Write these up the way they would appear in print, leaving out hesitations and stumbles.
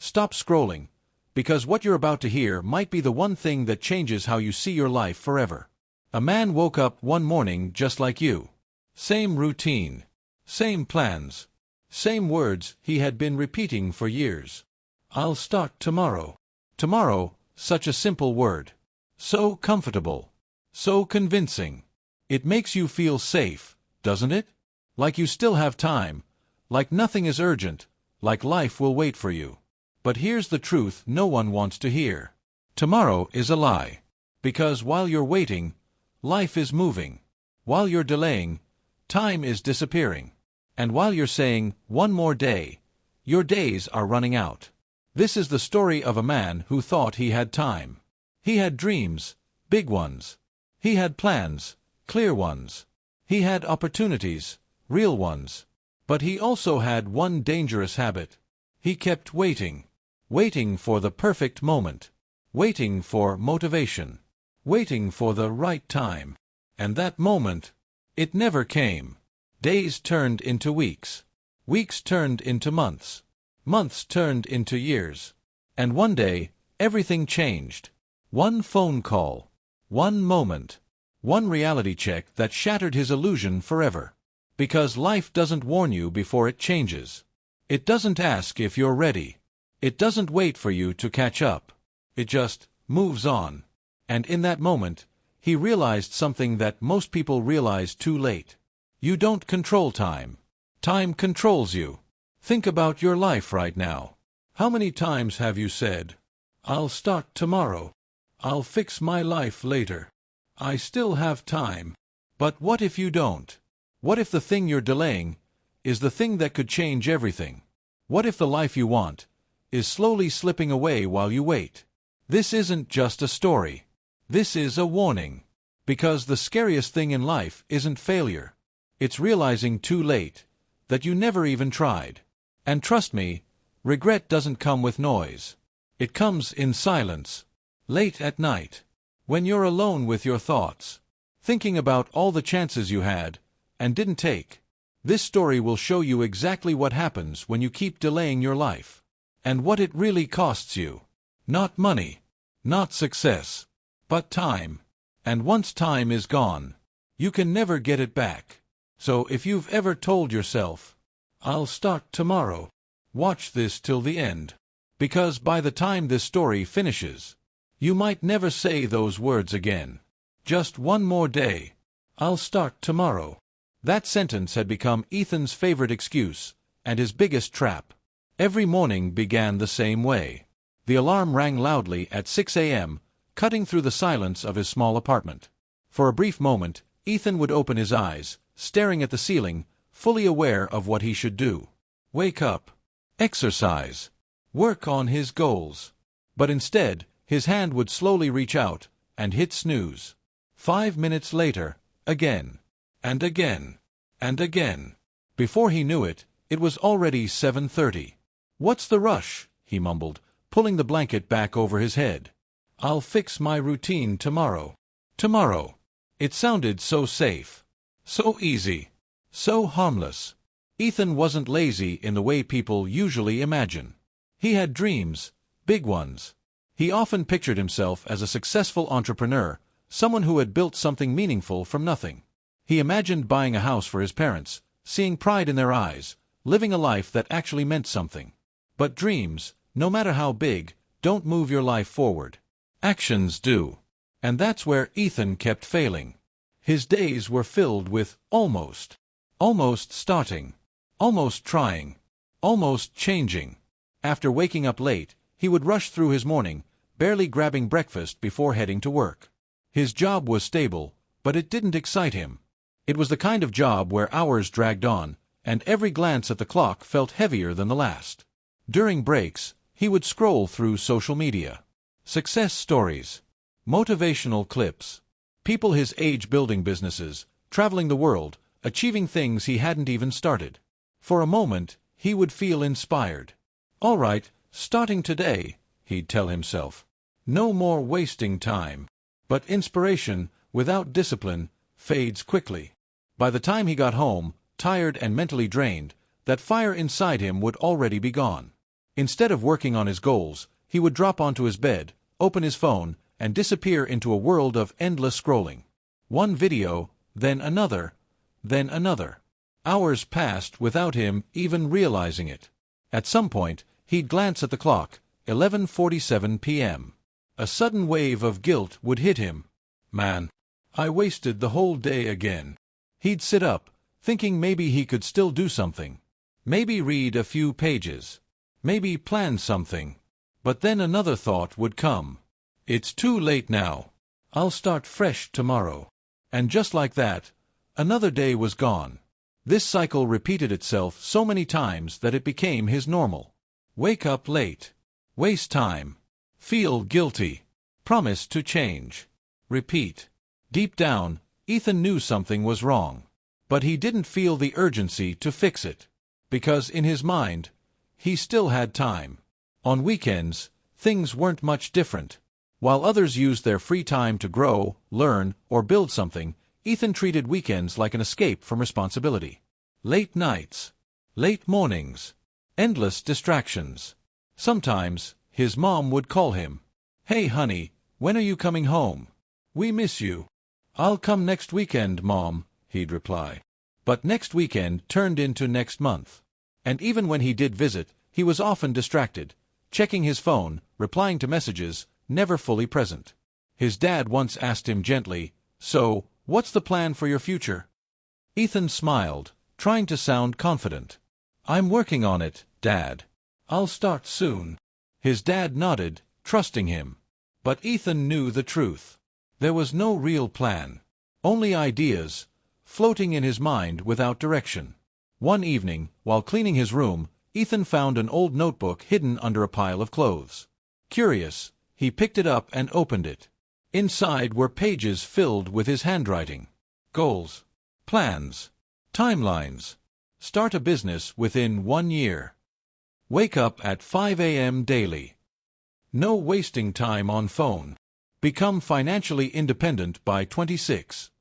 Stop scrolling, because what you're about to hear might be the one thing that changes how you see your life forever. A man woke up one morning just like you. Same routine. Same plans. Same words he had been repeating for years. I'll start tomorrow. Tomorrow, such a simple word. So comfortable. So convincing. It makes you feel safe, doesn't it? Like you still have time. Like nothing is urgent. Like life will wait for you. But here's the truth no one wants to hear. Tomorrow is a lie. Because while you're waiting, life is moving. While you're delaying, time is disappearing. And while you're saying, one more day, your days are running out. This is the story of a man who thought he had time. He had dreams, big ones. He had plans, clear ones. He had opportunities, real ones. But he also had one dangerous habit. He kept waiting. Waiting for the perfect moment. Waiting for motivation. Waiting for the right time. And that moment, it never came. Days turned into weeks. Weeks turned into months. Months turned into years. And one day, everything changed. One phone call. One moment. One reality check that shattered his illusion forever. Because life doesn't warn you before it changes. It doesn't ask if you're ready. It doesn't wait for you to catch up. It just moves on. And in that moment, he realized something that most people realize too late. You don't control time. Time controls you. Think about your life right now. How many times have you said, I'll start tomorrow. I'll fix my life later. I still have time. But what if you don't? What if the thing you're delaying is the thing that could change everything? What if the life you want is slowly slipping away while you wait? This isn't just a story. This is a warning. Because the scariest thing in life isn't failure. It's realizing too late that you never even tried. And trust me, regret doesn't come with noise. It comes in silence. Late at night. When you're alone with your thoughts. Thinking about all the chances you had and didn't take. This story will show you exactly what happens when you keep delaying your life. And what it really costs you. Not money. Not success. But time. And once time is gone, you can never get it back. So if you've ever told yourself, I'll start tomorrow, watch this till the end. Because by the time this story finishes, you might never say those words again. Just one more day. I'll start tomorrow. That sentence had become Ethan's favorite excuse, and his biggest trap. Every morning began the same way. The alarm rang loudly at 6 a.m., cutting through the silence of his small apartment. For a brief moment, Ethan would open his eyes, staring at the ceiling, fully aware of what he should do. Wake up. Exercise. Work on his goals. But instead, his hand would slowly reach out and hit snooze. 5 minutes later, again. And again. And again. Before he knew it, it was already 7:30. What's the rush? He mumbled, pulling the blanket back over his head. I'll fix my routine tomorrow. Tomorrow. It sounded so safe. So easy. So harmless. Ethan wasn't lazy in the way people usually imagine. He had dreams, big ones. He often pictured himself as a successful entrepreneur, someone who had built something meaningful from nothing. He imagined buying a house for his parents, seeing pride in their eyes, living a life that actually meant something. But dreams, no matter how big, don't move your life forward. Actions do. And that's where Ethan kept failing. His days were filled with almost. Almost starting. Almost trying. Almost changing. After waking up late, he would rush through his morning, barely grabbing breakfast before heading to work. His job was stable, but it didn't excite him. It was the kind of job where hours dragged on, and every glance at the clock felt heavier than the last. During breaks, he would scroll through social media. Success stories. Motivational clips. People his age building businesses, traveling the world, achieving things he hadn't even started. For a moment, he would feel inspired. All right, starting today, he'd tell himself. No more wasting time. But inspiration, without discipline, fades quickly. By the time he got home, tired and mentally drained, that fire inside him would already be gone. Instead of working on his goals, he would drop onto his bed, open his phone, and disappear into a world of endless scrolling. One video, then another, then another. Hours passed without him even realizing it. At some point, he'd glance at the clock, 11:47 p.m. A sudden wave of guilt would hit him. Man, I wasted the whole day again. He'd sit up, thinking maybe he could still do something. Maybe read a few pages. Maybe plan something. But then another thought would come. It's too late now. I'll start fresh tomorrow. And just like that, another day was gone. This cycle repeated itself so many times that it became his normal. Wake up late. Waste time. Feel guilty. Promise to change. Repeat. Deep down, Ethan knew something was wrong. But he didn't feel the urgency to fix it. Because in his mind, he still had time. On weekends, things weren't much different. While others used their free time to grow, learn, or build something, Ethan treated weekends like an escape from responsibility. Late nights. Late mornings. Endless distractions. Sometimes, his mom would call him. "Hey honey, when are you coming home? We miss you." "I'll come next weekend, Mom," he'd reply. But next weekend turned into next month. And even when he did visit, he was often distracted, checking his phone, replying to messages, never fully present. His dad once asked him gently, "So, what's the plan for your future?" Ethan smiled, trying to sound confident. "I'm working on it, Dad. I'll start soon." His dad nodded, trusting him. But Ethan knew the truth. There was no real plan. Only ideas, floating in his mind without direction. One evening, while cleaning his room, Ethan found an old notebook hidden under a pile of clothes. Curious, he picked it up and opened it. Inside were pages filled with his handwriting. Goals. Plans. Timelines. Start a business within 1 year. Wake up at 5 a.m. daily. No wasting time on phone. Become financially independent by 26.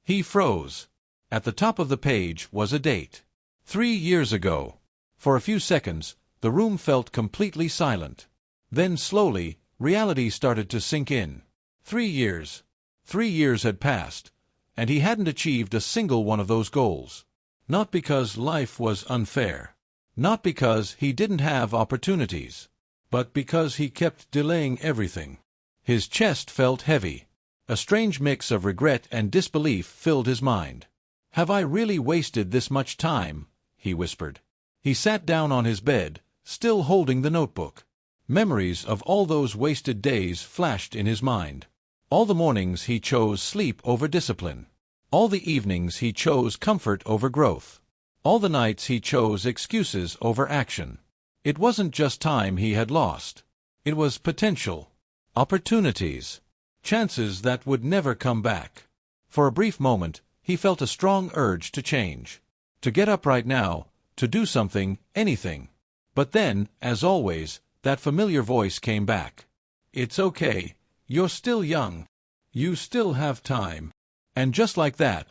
He froze. At the top of the page was a date. 3 years ago. For a few seconds, the room felt completely silent. Then slowly, reality started to sink in. 3 years. 3 years had passed, and he hadn't achieved a single one of those goals. Not because life was unfair. Not because he didn't have opportunities. But because he kept delaying everything. His chest felt heavy. A strange mix of regret and disbelief filled his mind. "Have I really wasted this much time?" he whispered. He sat down on his bed, still holding the notebook. Memories of all those wasted days flashed in his mind. All the mornings he chose sleep over discipline. All the evenings he chose comfort over growth. All the nights he chose excuses over action. It wasn't just time he had lost. It was potential. Opportunities. Chances that would never come back. For a brief moment, he felt a strong urge to change. To get up right now, to do something, anything. But then, as always, that familiar voice came back. "It's okay. You're still young. You still have time." And just like that,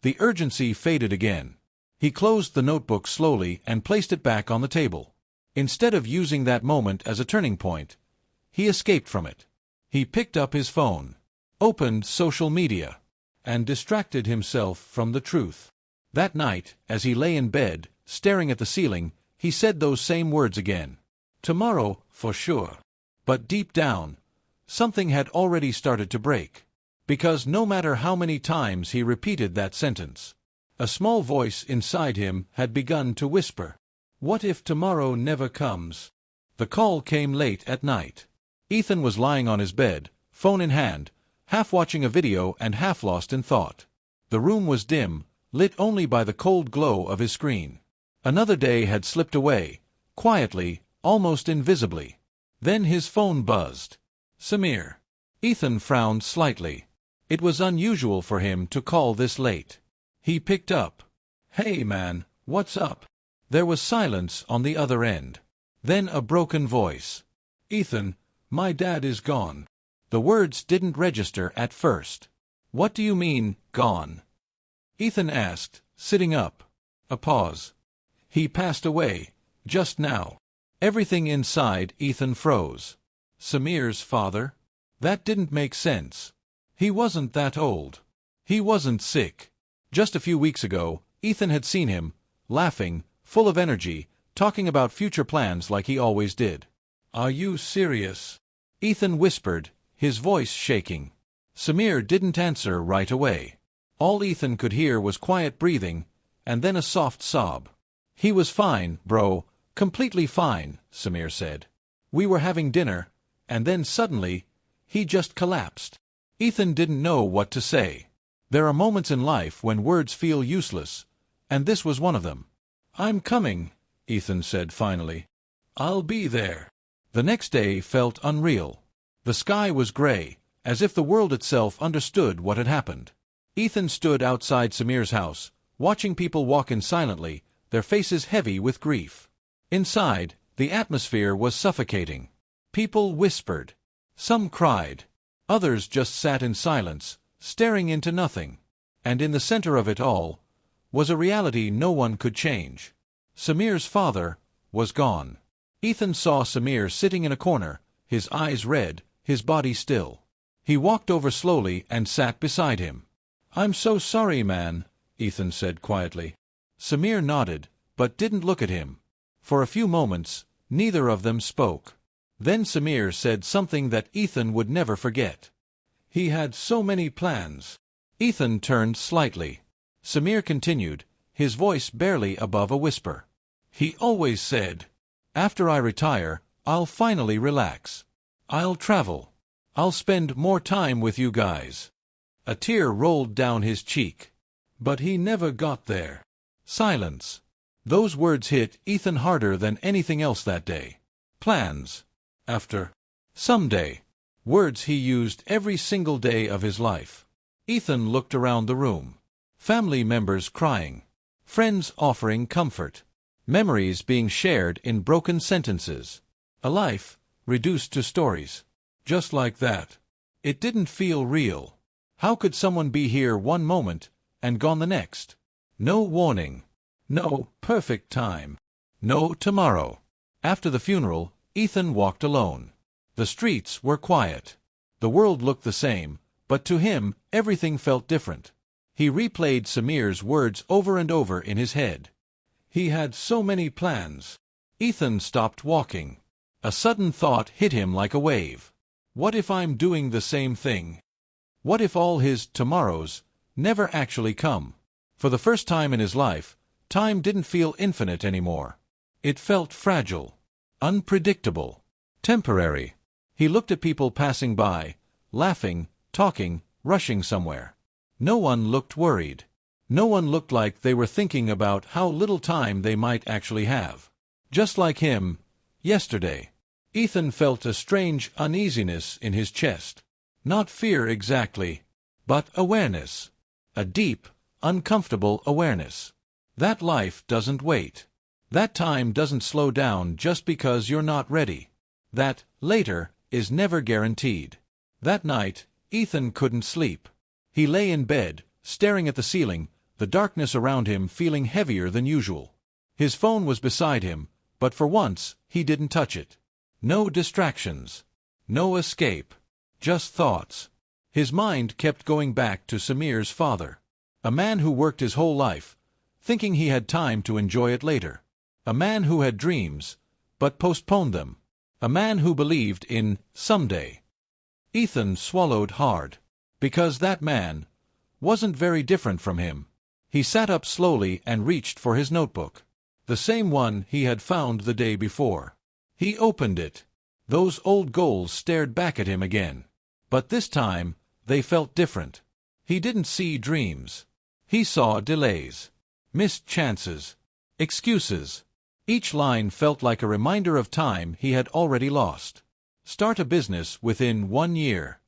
the urgency faded again. He closed the notebook slowly and placed it back on the table. Instead of using that moment as a turning point, he escaped from it. He picked up his phone, opened social media, and distracted himself from the truth. That night, as he lay in bed, staring at the ceiling, he said those same words again. Tomorrow, for sure. But deep down, something had already started to break. Because no matter how many times he repeated that sentence, a small voice inside him had begun to whisper, "What if tomorrow never comes?" The call came late at night. Ethan was lying on his bed, phone in hand, half watching a video and half lost in thought. The room was dim, lit only by the cold glow of his screen. Another day had slipped away, quietly, almost invisibly. Then his phone buzzed. Samir. Ethan frowned slightly. It was unusual for him to call this late. He picked up. "Hey man, what's up?" There was silence on the other end. Then a broken voice. "Ethan, my dad is gone." The words didn't register at first. "What do you mean, gone?" Ethan asked, sitting up. A pause. "He passed away, just now." Everything inside Ethan froze. Samir's father? That didn't make sense. He wasn't that old. He wasn't sick. Just a few weeks ago, Ethan had seen him, laughing, full of energy, talking about future plans like he always did. "Are you serious?" Ethan whispered, his voice shaking. Samir didn't answer right away. All Ethan could hear was quiet breathing, and then a soft sob. "He was fine, bro, completely fine," Samir said. "We were having dinner, and then suddenly, he just collapsed." Ethan didn't know what to say. There are moments in life when words feel useless, and this was one of them. "I'm coming," Ethan said finally. "I'll be there." The next day felt unreal. The sky was gray, as if the world itself understood what had happened. Ethan stood outside Samir's house, watching people walk in silently, their faces heavy with grief. Inside, the atmosphere was suffocating. People whispered. Some cried. Others just sat in silence, staring into nothing. And in the center of it all was a reality no one could change. Samir's father was gone. Ethan saw Samir sitting in a corner, his eyes red, his body still. He walked over slowly and sat beside him. "I'm so sorry, man," Ethan said quietly. Samir nodded, but didn't look at him. For a few moments, neither of them spoke. Then Samir said something that Ethan would never forget. "He had so many plans." Ethan turned slightly. Samir continued, his voice barely above a whisper. "He always said, 'After I retire, I'll finally relax. I'll travel. I'll spend more time with you guys.'" A tear rolled down his cheek. But he never got there. Silence. Those words hit Ethan harder than anything else that day. Plans. After. Someday. Words he used every single day of his life. Ethan looked around the room. Family members crying. Friends offering comfort. Memories being shared in broken sentences. A life reduced to stories. Just like that. It didn't feel real. How could someone be here one moment and gone the next? No warning. No perfect time. No tomorrow. After the funeral, Ethan walked alone. The streets were quiet. The world looked the same, but to him, everything felt different. He replayed Samir's words over and over in his head. He had so many plans. Ethan stopped walking. A sudden thought hit him like a wave. What if I'm doing the same thing? What if all his tomorrows never actually come? For the first time in his life, time didn't feel infinite anymore. It felt fragile, unpredictable, temporary. He looked at people passing by, laughing, talking, rushing somewhere. No one looked worried. No one looked like they were thinking about how little time they might actually have. Just like him, yesterday. Ethan felt a strange uneasiness in his chest. Not fear exactly, but awareness. A deep, uncomfortable awareness. That life doesn't wait. That time doesn't slow down just because you're not ready. That later is never guaranteed. That night, Ethan couldn't sleep. He lay in bed, staring at the ceiling, the darkness around him feeling heavier than usual. His phone was beside him, but for once, he didn't touch it. No distractions. No escape. Just thoughts. His mind kept going back to Samir's father. A man who worked his whole life, thinking he had time to enjoy it later. A man who had dreams, but postponed them. A man who believed in someday. Ethan swallowed hard. Because that man wasn't very different from him. He sat up slowly and reached for his notebook. The same one he had found the day before. He opened it. Those old goals stared back at him again. But this time, they felt different. He didn't see dreams. He saw delays. Missed chances. Excuses. Each line felt like a reminder of time he had already lost. Start a business within 1 year.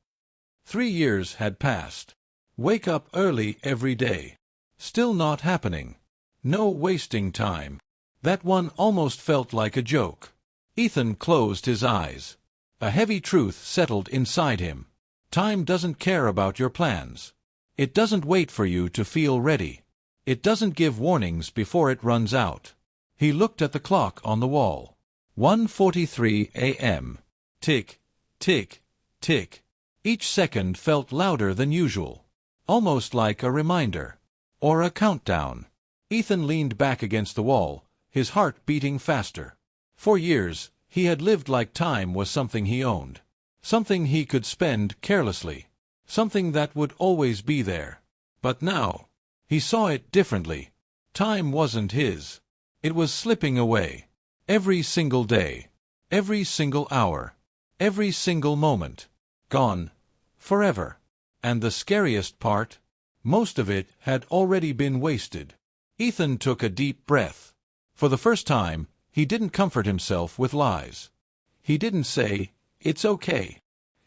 3 years had passed. Wake up early every day. Still not happening. No wasting time. That one almost felt like a joke. Ethan closed his eyes. A heavy truth settled inside him. Time doesn't care about your plans. It doesn't wait for you to feel ready. It doesn't give warnings before it runs out. He looked at the clock on the wall. 1:43 a.m. Tick, tick, tick. Each second felt louder than usual, almost like a reminder, or a countdown. Ethan leaned back against the wall, his heart beating faster. For years, he had lived like time was something he owned, something he could spend carelessly, something that would always be there. But now, he saw it differently. Time wasn't his. It was slipping away. Every single day, every single hour, every single moment. Gone. Forever. And the scariest part? Most of it had already been wasted. Ethan took a deep breath. For the first time, he didn't comfort himself with lies. He didn't say, "It's okay."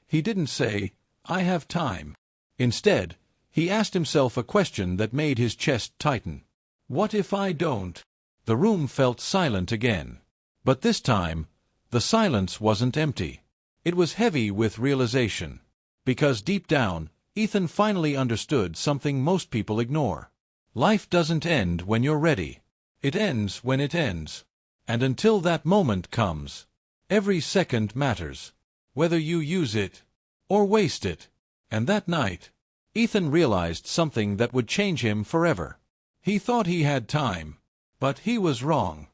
He didn't say, "I have time." Instead, he asked himself a question that made his chest tighten. What if I don't? The room felt silent again. But this time, the silence wasn't empty. It was heavy with realization. Because deep down, Ethan finally understood something most people ignore. Life doesn't end when you're ready. It ends when it ends. And until that moment comes, every second matters, whether you use it or waste it. And that night, Ethan realized something that would change him forever. He thought he had time, but he was wrong.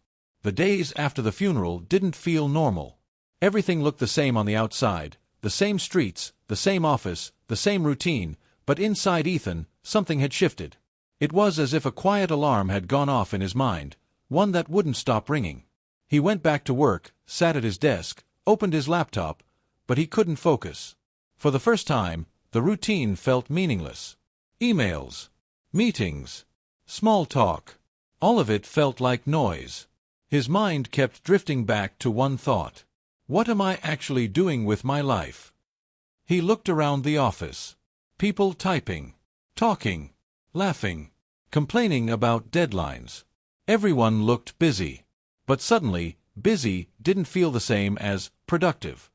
The days after the funeral didn't feel normal. Everything looked the same on the outside, the same streets, the same office, the same routine, but inside Ethan, something had shifted. It was as if a quiet alarm had gone off in his mind, one that wouldn't stop ringing. He went back to work, sat at his desk, opened his laptop, but he couldn't focus. For the first time, the routine felt meaningless. Emails, meetings, small talk, all of it felt like noise. His mind kept drifting back to one thought. What am I actually doing with my life? He looked around the office. People typing, talking, laughing, complaining about deadlines. Everyone looked busy. But suddenly, busy didn't feel the same as productive.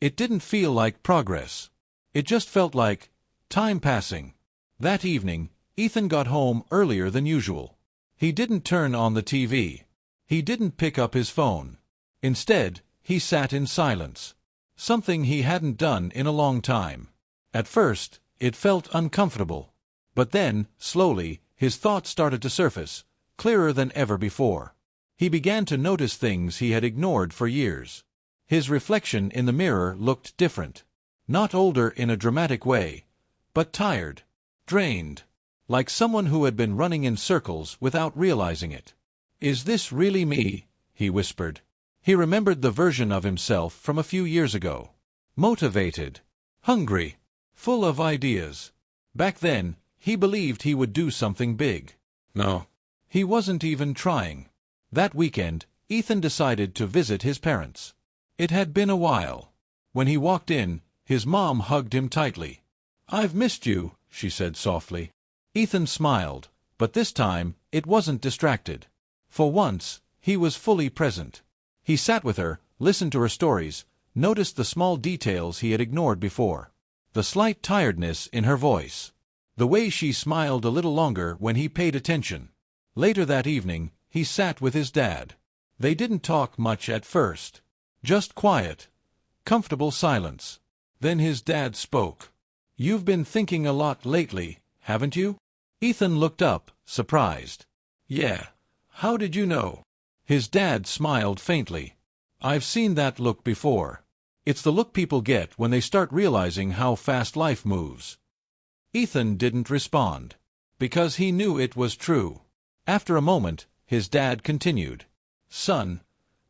It didn't feel like progress. It just felt like time passing. That evening, Ethan got home earlier than usual. He didn't turn on the TV. He didn't pick up his phone. Instead, he sat in silence. Something he hadn't done in a long time. At first, it felt uncomfortable. But then, slowly, his thoughts started to surface, clearer than ever before. He began to notice things he had ignored for years. His reflection in the mirror looked different. Not older in a dramatic way, but tired, drained, like someone who had been running in circles without realizing it. "Is this really me?" he whispered. He remembered the version of himself from a few years ago. Motivated, hungry, full of ideas. Back then, he believed he would do something big. No, he wasn't even trying. That weekend, Ethan decided to visit his parents. It had been a while. When he walked in, his mom hugged him tightly. "I've missed you," she said softly. Ethan smiled, but this time, it wasn't distracted. For once, he was fully present. He sat with her, listened to her stories, noticed the small details he had ignored before. The slight tiredness in her voice. The way she smiled a little longer when he paid attention. Later that evening, he sat with his dad. They didn't talk much at first. Just quiet, comfortable silence. Then his dad spoke. "You've been thinking a lot lately, haven't you?" Ethan looked up, surprised. "Yeah. How did you know?" His dad smiled faintly. "I've seen that look before. It's the look people get when they start realizing how fast life moves." Ethan didn't respond, because he knew it was true. After a moment, his dad continued. "Son,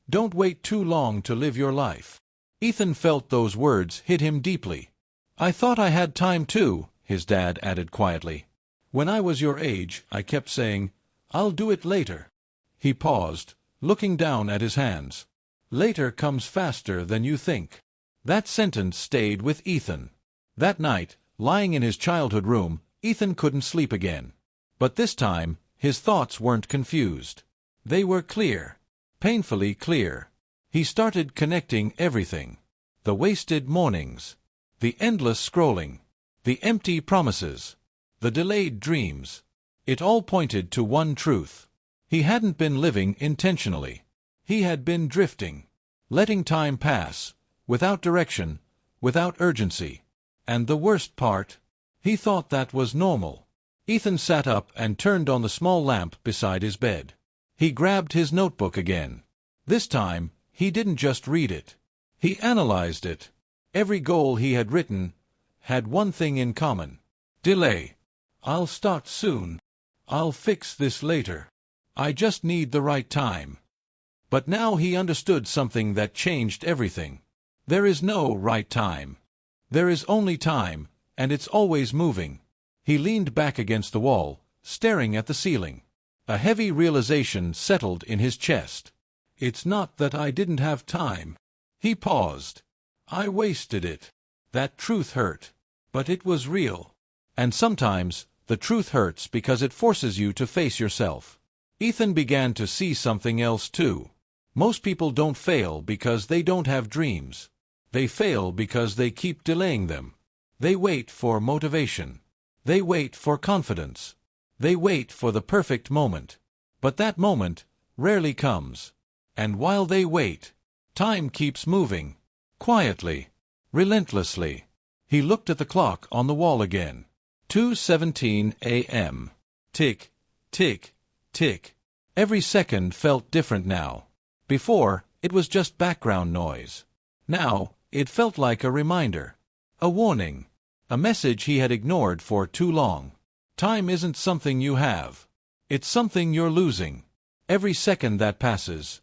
don't wait too long to live your life." Ethan felt those words hit him deeply. "I thought I had time too," his dad added quietly. "When I was your age, I kept saying, 'I'll do it later.'" He paused, looking down at his hands. "Later comes faster than you think." That sentence stayed with Ethan. That night, lying in his childhood room, Ethan couldn't sleep again. But this time, his thoughts weren't confused. They were clear. Painfully clear. He started connecting everything. The wasted mornings. The endless scrolling. The empty promises. The delayed dreams. It all pointed to one truth. He hadn't been living intentionally. He had been drifting. letting time pass, without direction, without urgency. And the worst part? He thought that was normal. Ethan sat up and turned on the small lamp beside his bed. He grabbed his notebook again. This time, he didn't just read it. He analyzed it. Every goal he had written had one thing in common. Delay. I'll start soon. I'll fix this later. I just need the right time. But now he understood something that changed everything. There is no right time. There is only time, and it's always moving. He leaned back against the wall, staring at the ceiling. A heavy realization settled in his chest. It's not that I didn't have time. He paused. I wasted it. That truth hurt. But it was real. And sometimes, the truth hurts because it forces you to face yourself. Ethan began to see something else too. Most people don't fail because they don't have dreams. They fail because they keep delaying them. They wait for motivation. They wait for confidence. They wait for the perfect moment. But that moment rarely comes. And while they wait, time keeps moving. Quietly. Relentlessly. He looked at the clock on the wall again. 2:17 a.m. Tick, tick, tick. Every second felt different now. Before, it was just background noise. Now, it felt like a reminder. A warning. A message he had ignored for too long. Time isn't something you have. It's something you're losing. Every second that passes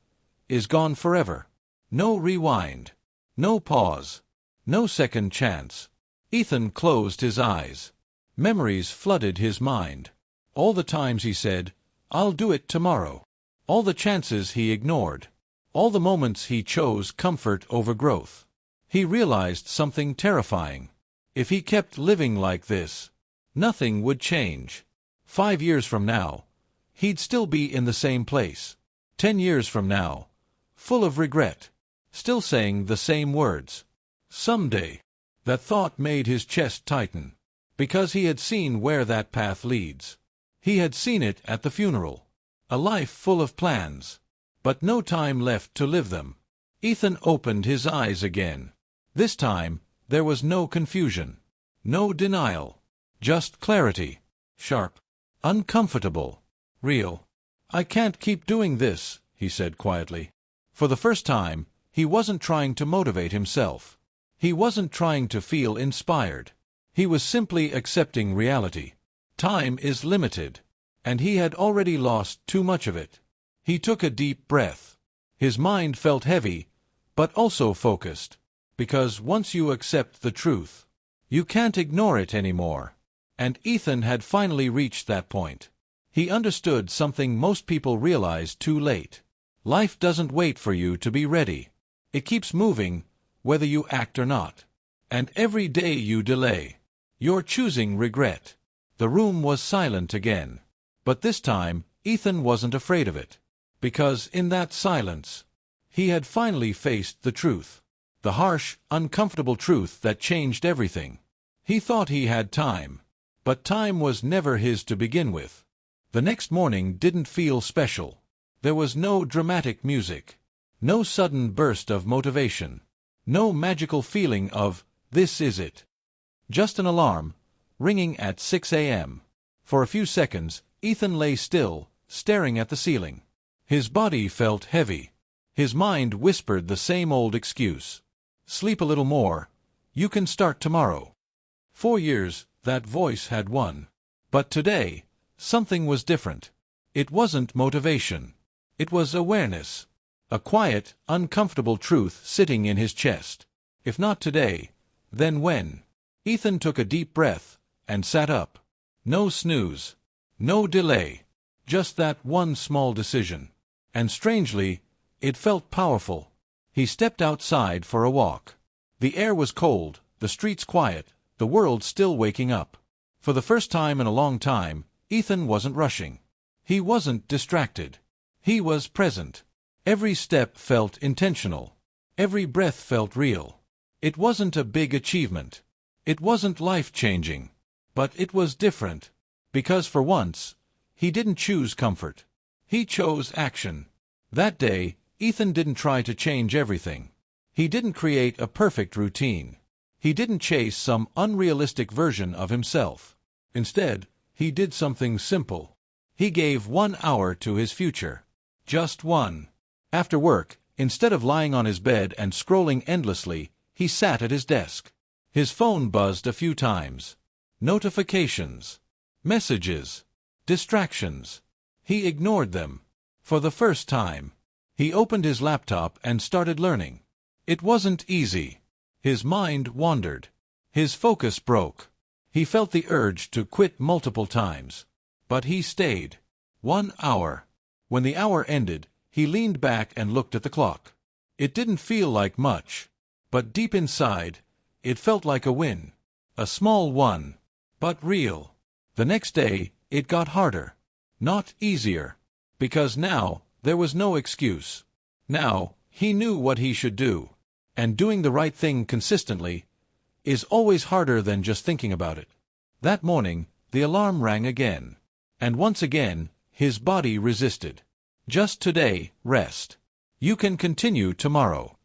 is gone forever. No rewind. No pause. No second chance. Ethan closed his eyes. Memories flooded his mind. All the times he said, "I'll do it tomorrow." All the chances he ignored. All the moments he chose comfort over growth. He realized something terrifying. If he kept living like this, nothing would change. 5 years from now, he'd still be in the same place. 10 years from now, full of regret, still saying the same words. Someday. That thought made his chest tighten, because he had seen where that path leads. He had seen it at the funeral. A life full of plans, but no time left to live them. Ethan opened his eyes again. This time, there was no confusion, no denial, just clarity. Sharp, uncomfortable, real. "I can't keep doing this," he said quietly. For the first time, he wasn't trying to motivate himself. He wasn't trying to feel inspired. He was simply accepting reality. Time is limited, and he had already lost too much of it. He took a deep breath. His mind felt heavy, but also focused. Because once you accept the truth, you can't ignore it anymore. And Ethan had finally reached that point. He understood something most people realize too late. Life doesn't wait for you to be ready. It keeps moving, whether you act or not. And every day you delay, you're choosing regret. The room was silent again. But this time, Ethan wasn't afraid of it. Because in that silence, he had finally faced the truth. The harsh, uncomfortable truth that changed everything. He thought he had time. But time was never his to begin with. The next morning didn't feel special. There was no dramatic music. No sudden burst of motivation. No magical feeling of, "This is it." Just an alarm, ringing at 6 a.m. For a few seconds, Ethan lay still, staring at the ceiling. His body felt heavy. His mind whispered the same old excuse. "Sleep a little more. You can start tomorrow." 4 years, that voice had won. But today, something was different. It wasn't motivation. It was awareness. A quiet, uncomfortable truth sitting in his chest. If not today, then when? Ethan took a deep breath and sat up. No snooze. No delay. Just that one small decision. And strangely, it felt powerful. He stepped outside for a walk. The air was cold, the streets quiet, the world still waking up. For the first time in a long time, Ethan wasn't rushing. He wasn't distracted. He was present. Every step felt intentional. Every breath felt real. It wasn't a big achievement. It wasn't life-changing. But it was different. Because for once, he didn't choose comfort. He chose action. That day, Ethan didn't try to change everything. He didn't create a perfect routine. He didn't chase some unrealistic version of himself. Instead, he did something simple. He gave 1 hour to his future. Just one. After work, instead of lying on his bed and scrolling endlessly, he sat at his desk. His phone buzzed a few times. Notifications. Messages. Distractions. He ignored them. For the first time, he opened his laptop and started learning. It wasn't easy. His mind wandered. His focus broke. He felt the urge to quit multiple times. But he stayed. 1 hour. When the hour ended, he leaned back and looked at the clock. It didn't feel like much. But deep inside, it felt like a win. A small one. But real. The next day, it got harder. Not easier. Because now, there was no excuse. Now, he knew what he should do. And doing the right thing consistently is always harder than just thinking about it. That morning, the alarm rang again. And once again, his body resisted. Just today, rest. You can continue tomorrow.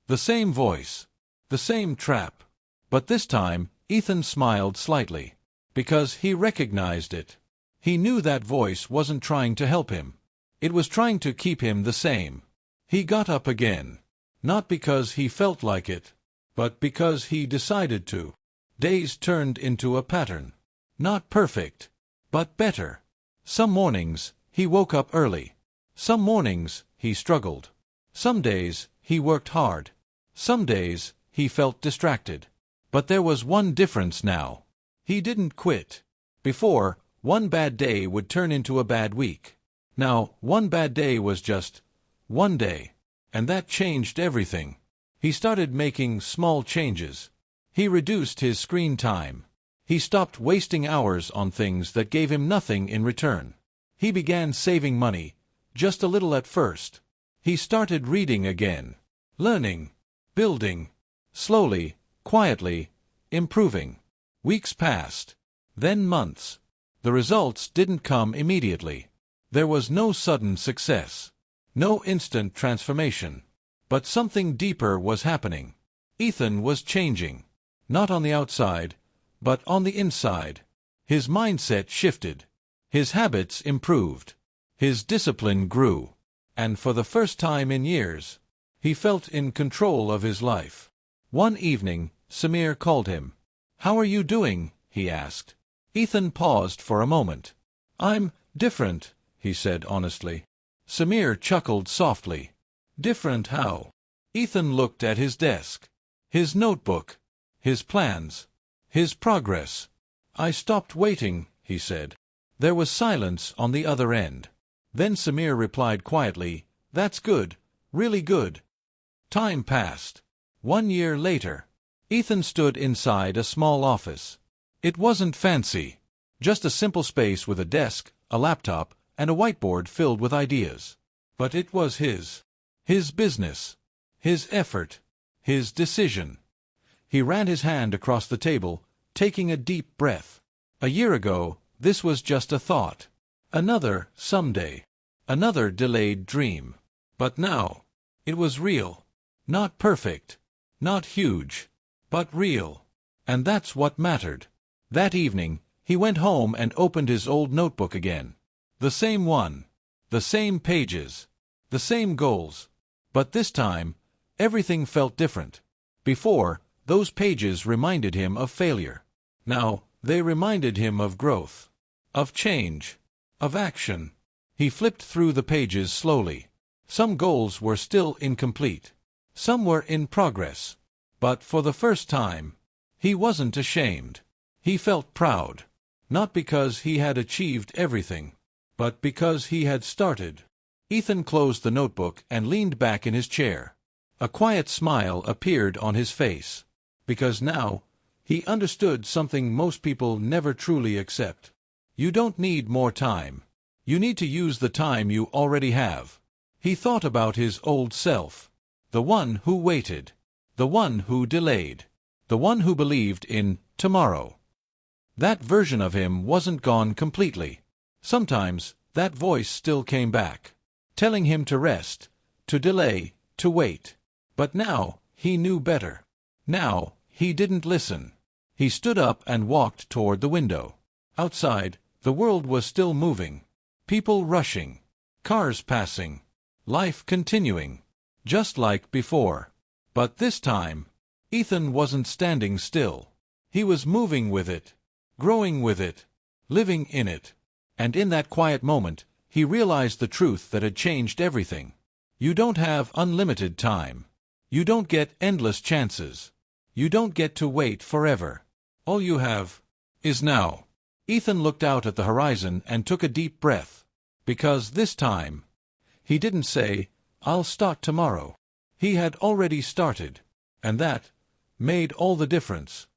The same voice. The same trap. But this time, Ethan smiled slightly. Because he recognized it. He knew that voice wasn't trying to help him. It was trying to keep him the same. He got up again. Not because he felt like it, but because he decided to. Days turned into a pattern. Not perfect, but better. Some mornings, he woke up early. Some mornings, he struggled. Some days, he worked hard. Some days, he felt distracted. But there was one difference now. He didn't quit. Before, one bad day would turn into a bad week. Now, one bad day was just one day. And that changed everything. He started making small changes. He reduced his screen time. He stopped wasting hours on things that gave him nothing in return. He began saving money, just a little at first. He started reading again, learning, building, slowly, quietly, improving. Weeks passed, then months. The results didn't come immediately. There was no sudden success. No instant transformation. But something deeper was happening. Ethan was changing. Not on the outside, but on the inside. His mindset shifted. His habits improved. His discipline grew. And for the first time in years, he felt in control of his life. One evening, Samir called him. "How are you doing?" he asked. Ethan paused for a moment. "I'm different," he said honestly. Samir chuckled softly. "Different how?" Ethan looked at his desk, his notebook, his plans, his progress. "I stopped waiting," he said. There was silence on the other end. Then Samir replied quietly, "That's good, really good." Time passed. 1 year later, Ethan stood inside a small office. It wasn't fancy. Just a simple space with a desk, a laptop, and a whiteboard filled with ideas. But it was his business, his effort, his decision. He ran his hand across the table, taking a deep breath. A year ago, this was just a thought. Another someday. Another delayed dream. But now, it was real. Not perfect. Not huge. But real. And that's what mattered. That evening, he went home and opened his old notebook again. The same one. The same pages. The same goals. But this time, everything felt different. Before, those pages reminded him of failure. Now, they reminded him of growth. Of change. Of action. He flipped through the pages slowly. Some goals were still incomplete. Some were in progress. But for the first time, he wasn't ashamed. He felt proud. Not because he had achieved everything, but because he had started. Ethan closed the notebook and leaned back in his chair. A quiet smile appeared on his face. Because now, he understood something most people never truly accept. You don't need more time. You need to use the time you already have. He thought about his old self. The one who waited. The one who delayed. The one who believed in tomorrow. That version of him wasn't gone completely. Sometimes, that voice still came back, telling him to rest, to delay, to wait. But now, he knew better. Now, he didn't listen. He stood up and walked toward the window. Outside, the world was still moving. People rushing. Cars passing. Life continuing. Just like before. But this time, Ethan wasn't standing still. He was moving with it. Growing with it. Living in it. And in that quiet moment, he realized the truth that had changed everything. You don't have unlimited time. You don't get endless chances. You don't get to wait forever. All you have is now. Ethan looked out at the horizon and took a deep breath. Because this time, he didn't say, "I'll start tomorrow." He had already started. And that made all the difference.